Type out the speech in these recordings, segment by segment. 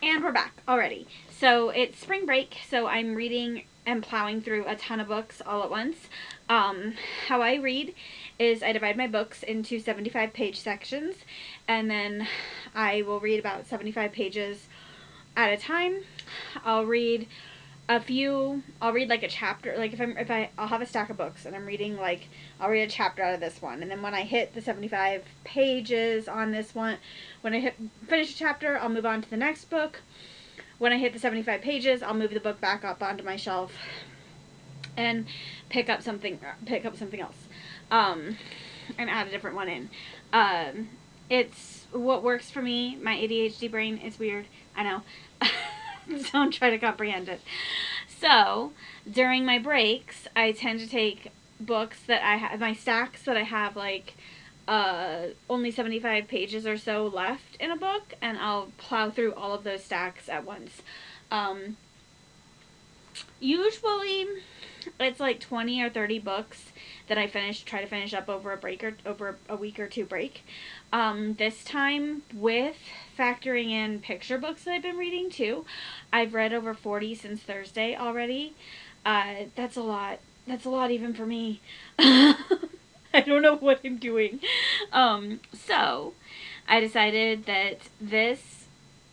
And we're back already. So it's spring break, so I'm reading and plowing through a ton of books all at once. How I read is I divide my books into 75-page sections, and then I will read about 75 pages at a time. I'll read I'll read like a chapter, like I'll have a stack of books and I'm reading, like, I'll read a chapter out of this one, and then when I hit the 75 pages on this one, when I finish a chapter, I'll move on to the next book. When I hit the 75 pages, I'll move the book back up onto my shelf and pick up something else, and add a different one in. It's what works for me. My ADHD brain is weird, I know. Don't try to comprehend it. So, during my breaks, I tend to take books that I have, my stacks that I have, like, only 75 pages or so left in a book, and I'll plow through all of those stacks at once. Usually, it's like 20 or 30 books that I try to finish up over a week or two break. This time, with factoring in picture books that I've been reading too, I've read over 40 since Thursday already. That's a lot. That's a lot even for me. I don't know what I'm doing. So I decided that this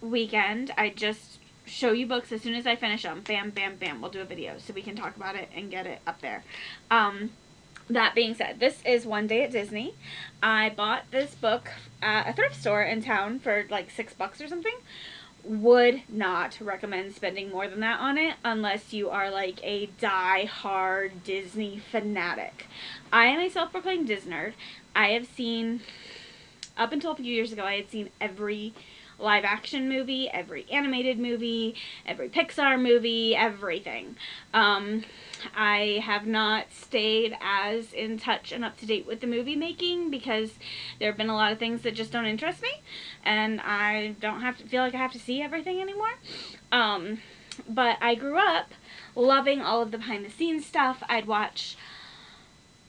weekend I just show you books as soon as I finish them. Bam, bam, bam. We'll do a video so we can talk about it and get it up there. That being said, this is One Day at Disney. I bought this book at a thrift store in town for like $6 or something. Would not recommend spending more than that on it unless you are like a die-hard Disney fanatic. I am a self-proclaimed Disney nerd. I have seen, up until a few years ago, I had seen every live action movie, every animated movie, every Pixar movie, everything. I have not stayed as in touch and up to date with the movie making because there have been a lot of things that just don't interest me, and I don't have to feel like I have to see everything anymore. But I grew up loving all of the behind the scenes stuff. I'd watch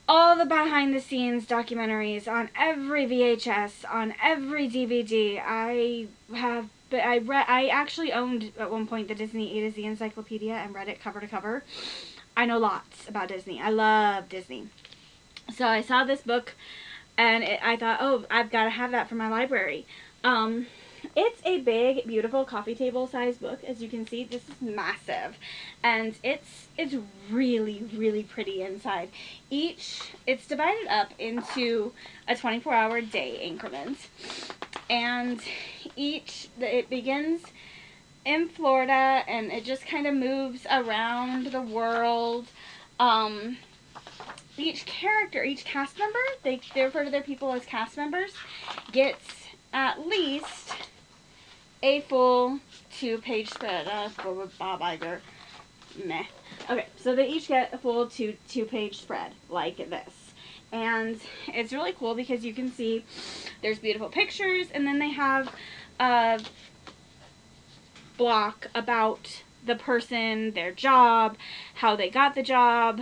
all the behind the scenes documentaries on every VHS, on every DVD. I actually owned at one point the Disney A to Z encyclopedia and read it cover to cover. I know lots about Disney. I love Disney. So I saw this book and I thought, oh, I've got to have that for my library. It's a big, beautiful coffee table size book. As you can see, this is massive. And it's really, really pretty inside. It's divided up into a 24-hour day increment. And it begins in Florida and it just kind of moves around the world. Each cast member, they refer to their people as cast members, gets at least a full 2-page spread. For Bob Iger. Meh. Okay, so they each get a full two-page spread like this. And it's really cool because you can see there's beautiful pictures, and then they have a block about the person, their job, how they got the job,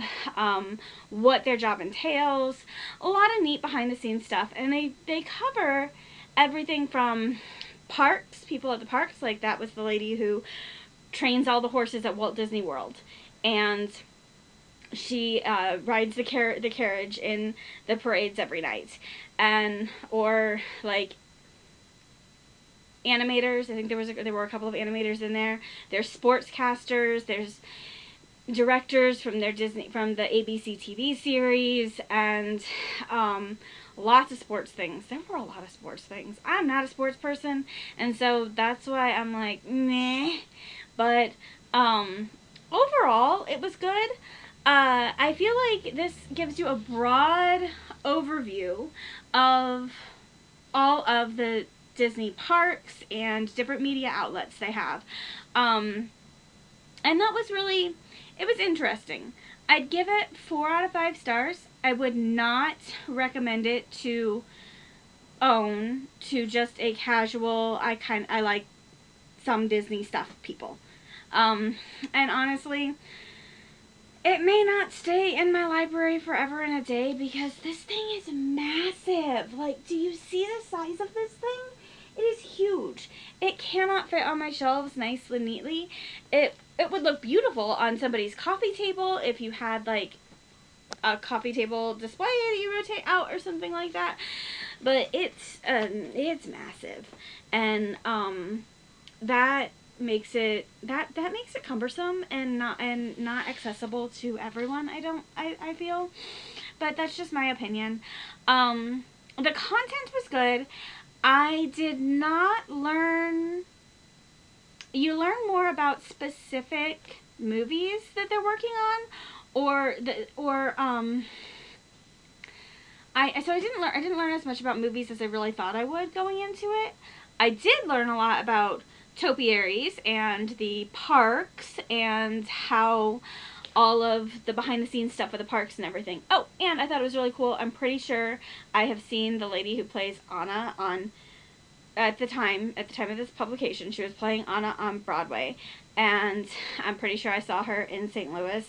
what their job entails. A lot of neat behind the scenes stuff. And they cover everything from parks, people at the parks, like that was the lady who trains all the horses at Walt Disney World. And she rides the carriage in the parades every night. Or like animators. I think there were a couple of animators in there. There's sportscasters. There's directors from the ABC TV series, and lots of sports things. There were a lot of sports things. I'm not a sports person, and so that's why I'm like, meh. But overall, it was good. I feel like this gives you a broad overview of all of the Disney parks and different media outlets they have. And that was really, it was interesting. I'd give it 4 out of 5 stars. I would not recommend it to own to just a casual, I like some Disney stuff people. And honestly, it may not stay in my library forever and a day because this thing is massive. Like, do you see the size of this thing? It is huge. It cannot fit on my shelves nicely, neatly. It would look beautiful on somebody's coffee table if you had like a coffee table display that you rotate out or something like that. But it's massive, and that makes it makes it cumbersome and not accessible to everyone. I feel, but that's just my opinion. The content was good. I did not learn. You learn more about specific movies that they're working on, I didn't learn as much about movies as I really thought I would going into it. I did learn a lot about topiaries and the parks and how all of the behind the scenes stuff with the parks and everything. Oh, and I thought it was really cool. I'm pretty sure I have seen the lady who plays Anna on at the time of this publication. She was playing Anna on Broadway, and I'm pretty sure I saw her in St. Louis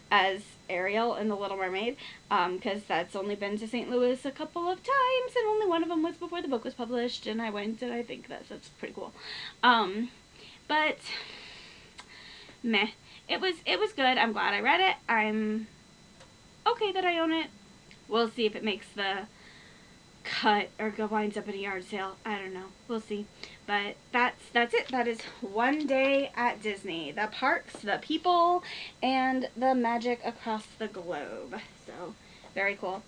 as Ariel in The Little Mermaid, because that's only been to St. Louis a couple of times, and only one of them was before the book was published, and I went, and I think that's pretty cool. But meh, it was good. I'm glad I read it. I'm okay that I own it. We'll see if it makes the cut or winds up in a yard sale. I don't know. We'll see. But that's it. That is one day at Disney. The parks, the people, and the magic across the globe. So, very cool.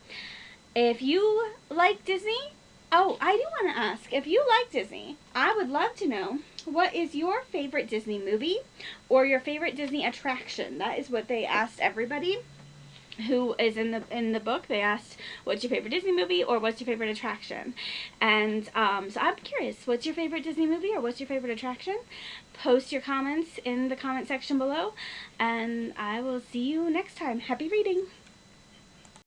If you like Disney, oh, I do want to ask, if you like Disney, I would love to know, what is your favorite Disney movie or your favorite Disney attraction? That is what they asked everybody who is in the book. They asked, what's your favorite Disney movie or what's your favorite attraction? And so I'm curious, what's your favorite Disney movie or what's your favorite attraction? Post your comments in the comment section below, and I will see you next time. Happy reading!